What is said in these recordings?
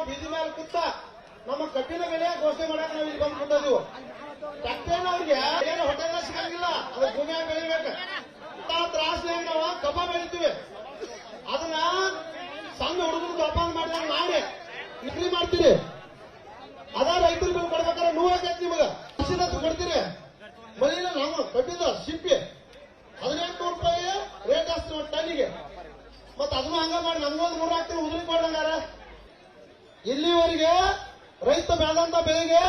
ಬೀದಿ ಮೇಲೆ ಕೂತ ನಮ್ಮ ಕಬ್ಬಿನ ಬೆಲೆ ಘೋಷಣೆ ಮಾಡಕ್ ನಾವು ಇಲ್ಲಿ ಬಂದು ಕೂತಿದ್ವು. ಕಟ್ಟೇನ ಅವ್ರಿಗೆ ಏನು ಹೊಟ್ಟೆಲ್ಲ ಸಿಗಂಗಿಲ್ಲ, ಅದು ಭೂಮಿಯಾಗ ಬೆಳಿಬೇಕು. ತ್ರಾಸನಾಗ ನಾವು ಕಬ್ಬ ಬೆಳಿತೀವಿ, ಅದನ್ನ ಸಣ್ಣ ಹುಡುಗರು ಜೋಪಾನ ಮಾಡಿದಾಗ ಮಾಡಿ ಬಿಕ್ರಿ ಮಾಡ್ತೀರಿ. ಅದ ರೈತರು ಬಿಲ್ ಕೊಡ್ಬೇಕಾದ್ರೆ ನೋವಾಗೈತಿ ನಿಮಗೆ, ಕೊಡ್ತೀರಿ. ಮನೆಯಿಂದ ನಾವು ಕಬ್ಬಿದ ಸಿಪ್ಪಿ 1800 ರೂಪಾಯಿ ರೇಟ್ ಜಾಸ್ತಿ ಒಂದು ಟನ್ನಿಗೆ. ಮತ್ತ ಅದನ್ನ ಹಂಗ ಮಾಡಿ ನಮ್ಗೊಂದು 3 ಹಾಕ್ತೀವಿ ಉದುರಿ ಕೊಡಂಗಾರ. ಇಲ್ಲಿವರೆಗೆ ರೈತ ಬೆಳೆದಂತ ಬೆಳೆಗೆ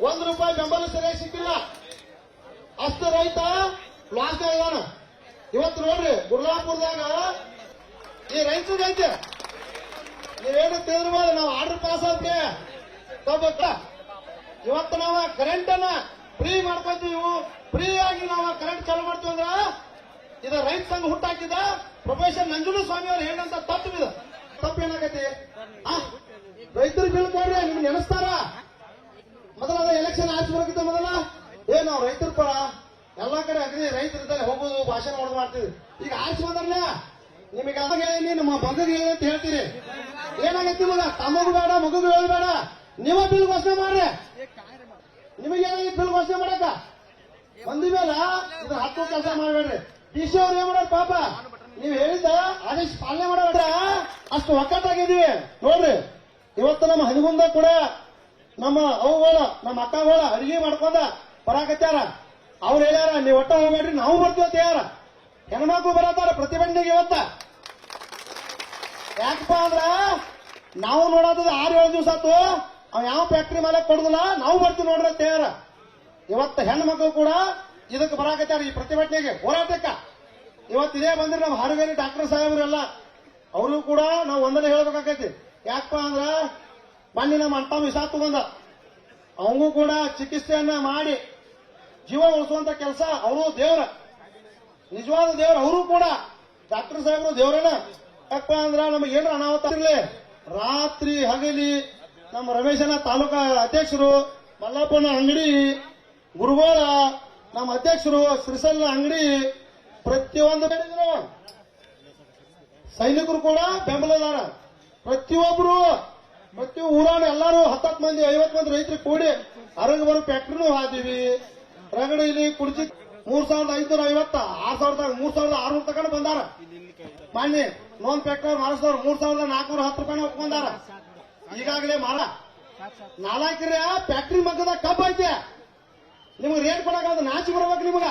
1 ರೂಪಾಯಿ ಬೆಂಬಲ ಸರಿಯಾಗಿ ಸಿಕ್ಕಿಲ್ಲ. ಅಷ್ಟು ರೈತ ಲಾಸ್ ಇದಾನ. ಇವತ್ತು ನೋಡ್ರಿ ಗುರ್ಲಾಪುರದಾಗ ಈ ರೈತರಿಗೆ ನೀವೇನು ತಿಳಿದ್ರಬೋದು, ನಾವು ಆರ್ಡರ್ ಪಾಸ್ ಆದ್ರೆ ತಗೋಬೇಕ. ಇವತ್ತು ನಾವು ಕರೆಂಟ್ ಅನ್ನ ಫ್ರೀ ಮಾಡ್ಕೊತೀವಿ, ಫ್ರೀ ಆಗಿ ನಾವು ಕರೆಂಟ್ ಚಾಲು ಮಾಡ್ತೀವಿ ಅಂದ್ರ ಇದು ರೈತ ಸಂಘ ಹುಟ್ಟಾಕಿದ ಪ್ರೊಫೆಸರ್ ನಂಜುಂಡ ಸ್ವಾಮಿ ಅವರು ಹೇಳಂತ ತಪ್ಪು ಏನಾಗೈತಿ? ರೈತರು ಬಿಲ್ ಕೊಡ್ರಿ, ನಿಮ್ಗೆ ನೆನೆಸ್ತಾರ. ಮೊದಲ ಎಲೆಕ್ಷನ್ ಆಚೆ ಬರೋಕ್ಕಿಂತ ಮೊದಲ ನಾವು ರೈತರ ಪರ ಎಲ್ಲಾ ಕಡೆ ಅಗ್ರಿ ರೈತರಿದ್ದಾರೆ ಹೋಗೋದು ಭಾಷಣ ಮಾಡೋದು ಮಾಡ್ತೀವಿ. ಈಗ ಆಚೆ ಬಂದ್ರಲ್ಲ ನಿಮಗೆ ಅವಾಗ ಹೇಳಿ ನಮ್ಮ ಮಗಗೆ ಹೇಳಿ ಅಂತ ಹೇಳ್ತೀರಿ. ಏನಾಗೈತಿ ಮಗ? ತಮಗೂ ಬೇಡ ಮಗಗೂ ಹೇಳಬೇಡ, ನೀವ ಬಿಲ್ ಘೋಷಣೆ ಮಾಡ್ರಿ. ನಿಮಗೆ ಏನಾಗಿತ್ತು ಬಿಲ್ ಘೋಷಣೆ ಮಾಡಕ? ಒಂದ್ ಮೇಲೆ ಇದು 10 ಕೆಲಸ ಮಾಡಬೇಡ್ರಿ. ಡಿಸಿ ಅವ್ರು ಏನ್ ಮಾಡೋರು ಪಾಪ, ನೀವ್ ಹೇಳಿದ್ದ ಆದೇಶ ಪಾಲನೆ ಮಾಡಬೇಡ್ರ, ಅಷ್ಟು ಒಕ್ಕಟ್ಟಾಗಿದೀವಿ ನೋಡ್ರಿ. ಇವತ್ತು ನಮ್ಮ ಹನಿಗುಂದ ಕೂಡ ನಮ್ಮ ಅವುಗಳು ನಮ್ಮ ಅಕ್ಕಗಳು ಅಡಿಗೆ ಮಾಡ್ಕೊಂಡ ಬರಾಕತ್ಯಾರ. ಅವ್ರು ಹೇಳ್ಯಾರ ನೀವ್ ಒಟ್ಟ ಹೋಗ್ಬೇಡ್ರಿ, ನಾವು ಬರ್ತೀವಿ ಅಂತ ಹೇಳ್ಯಾರ. ಹೆಣ್ಮಕ್ಳು ಬರತ್ತಾರ ಪ್ರತಿಭಟನೆಗೆ. ಇವತ್ತ ಯಾಕಪ್ಪ ಅಂದ್ರ ನಾವು ನೋಡೋದ 6-7 ದಿವಸ ಆತು, ಅವ್ ಯಾವ ಫ್ಯಾಕ್ಟ್ರಿ ಮೇಲೆ ಕೊಡುದಿಲ್ಲ, ನಾವು ಬರ್ತೀವಿ ನೋಡ್ರಿ ಅಂತ ಹೇಳ್ಯಾರ. ಇವತ್ತು ಹೆಣ್ಮಕ್ಳು ಕೂಡ ಇದಕ್ಕೆ ಬರಾಕತ್ಯಾರ, ಈ ಪ್ರತಿಭಟನೆಗೆ ಹೋರಾಟಕ್ಕ. ಇವತ್ತು ಇದೇ ಬಂದ್ರೆ ನಮ್ಮ ಹಾರುಗೇರಿ ಡಾಕ್ಟರ್ ಸಾಹೇಬ್ರೆಲ್ಲ ಅವರು ಕೂಡ ನಾವು ಒಂದನೇ ಹೇಳ್ಬೇಕಾಗೈತಿ. ಯಾಕಪ್ಪ ಅಂದ್ರ ಮೊನ್ನೆ ನಮ್ಮ ಅಂಟ ವಿಷ ತಗೊಂಡ, ಅವಂಗೂ ಕೂಡ ಚಿಕಿತ್ಸೆಯನ್ನ ಮಾಡಿ ಜೀವ ಉಳಿಸುವಂತ ಕೆಲಸ. ಅವರು ದೇವ್ರ, ನಿಜವಾದ ದೇವ್ರ. ಅವರು ಕೂಡ ಡಾಕ್ಟರ್ ಸಾಹೇಬ್ರು ದೇವ್ರನ. ಯಾಕಪ್ಪ ಅಂದ್ರ ನಮಗೆ ಏನಾರ ಅನಾಹುತ ಇರ್ಲಿ, ರಾತ್ರಿ ಹಗಲಿ ನಮ್ಮ ರಮೇಶನ ತಾಲೂಕಾ ಅಧ್ಯಕ್ಷರು, ಮಲ್ಲಪ್ಪನ ಅಂಗಡಿ, ಗುರುಗೋಳ ನಮ್ಮ ಅಧ್ಯಕ್ಷರು, ಶ್ರೀಸಲ್ಲ ಅಂಗಡಿ, ಪ್ರತಿಯೊಂದು ಸೈನಿಕರು ಕೂಡ ಬೆಂಬಲದಾರ. ಪ್ರತಿಯೊಬ್ಬರು ಪ್ರತಿ ಊರಾಣ ಎಲ್ಲರೂ 10 ಮಂದಿ 50 ಮಂದಿ ರೈತರಿಗೆ ಕೂಡಿ ಅರಗ ಬರೋ ಫ್ಯಾಕ್ಟ್ರಿನೂ ಹಾದೀವಿ. ರಗಡ ಇಲ್ಲಿ ಕುಡಿಸಿ 3550 3600 ತಗೊಂಡು ಬಂದಾರ. ಮಾನ್ಯ ನೋನ್ ಫ್ಯಾಕ್ಟರ್ ಮಾರಿಸಿದವ್ರು 3410 ರೂಪಾಯಿ ಒಪ್ಕೊಂಡಾರ. ಈಗಾಗಲೇ ಮಾರ 4 ಫ್ಯಾಕ್ಟ್ರಿ ಮಗ್ಗದ ಕಬ್ಬ ಐತೆ. ನಿಮ್ಗೆ ರೇಟ್ ಕೊಡಕಾದ ನಾಚಿ ಬರ್ಬೇಕು ನಿಮಗ.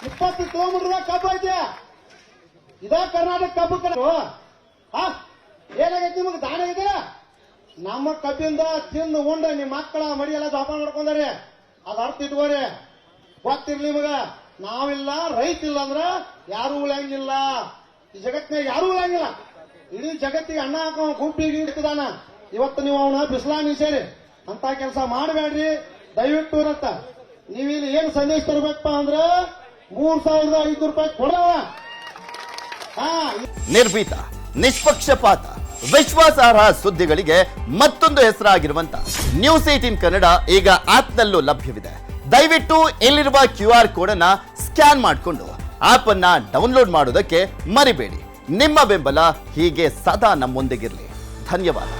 20 ಕಿಲೋಮೀಟರ್ ಕಬ್ಬ ಐತೆ. ಇದ ಕರ್ನಾಟಕ ಕಬ್ಬು ಕಡೆ ಏನಾಗೈತಿ ನಿಮಗೆ? ದಾನ ಇದೆ. ನಮ್ಮ ಕಬ್ಬಿಂದ ತಿಂದು ಉಂಡ ನಿಮ್ಮ ಮಕ್ಕಳ ಮಡಿ ಎಲ್ಲ ಜೋಪಾನ ಮಾಡ್ಕೊಂಡಾರೆ. ಅದ್ ಅರ್ಥ ಇಟ್ಕೋರಿ, ಗೊತ್ತಿರ್ಲಿ ನಿಮಗ. ನಾವಿಲ್ಲ, ರೈತ ಇಲ್ಲ ಅಂದ್ರ ಯಾರು ಉಳಿಯಂಗಿಲ್ಲ. ಈ ಜಗತ್ತಿನಾಗ ಯಾರು ಉಳಿಯಂಗಿಲ್ಲ. ಇಡೀ ಜಗತ್ತಿಗೆ ಅನ್ನ ಹಾಕೋ ಗುಂಪಿಗೆ ಇಡ್ತದಾನ. ಇವತ್ತು ನೀವು ಅವನ ಬಿಸ್ಲಾನಿ ಸೇರಿ ಅಂತ ಕೆಲಸ ಮಾಡಬೇಡ್ರಿ ದಯವಿಟ್ಟು ಅಂತ. ನೀವಿಲ್ಲಿ ಏನ್ ಸಂದೇಶ ತರಬೇಕಪ್ಪ ಅಂದ್ರ 3500 ರೂಪಾಯಿ ಕೊಡವ. ನಿರ್ಭೀತ, ನಿಷ್ಪಕ್ಷಪಾತ, ವಿಶ್ವಾಸಾರ್ಹ ಸುದ್ದಿಗಳಿಗೆ ಮತ್ತೊಂದು ಹೆಸರಾಗಿರುವಂತ ನ್ಯೂಸ್ 18 ಕನ್ನಡ ಈಗ ಆಪ್ನಲ್ಲೂ ಲಭ್ಯವಿದೆ. ದಯವಿಟ್ಟು ಇಲ್ಲಿರುವ QR ಕೋಡ್ ಅನ್ನ ಸ್ಕ್ಯಾನ್ ಮಾಡಿಕೊಂಡು ಆಪ್ ಅನ್ನ ಡೌನ್ಲೋಡ್ ಮಾಡೋದಕ್ಕೆ ಮರಿಬೇಡಿ. ನಿಮ್ಮ ಬೆಂಬಲ ಹೀಗೆ ಸದಾ ನಮ್ಮೊಂದಿಗಿರಲಿ. ಧನ್ಯವಾದ.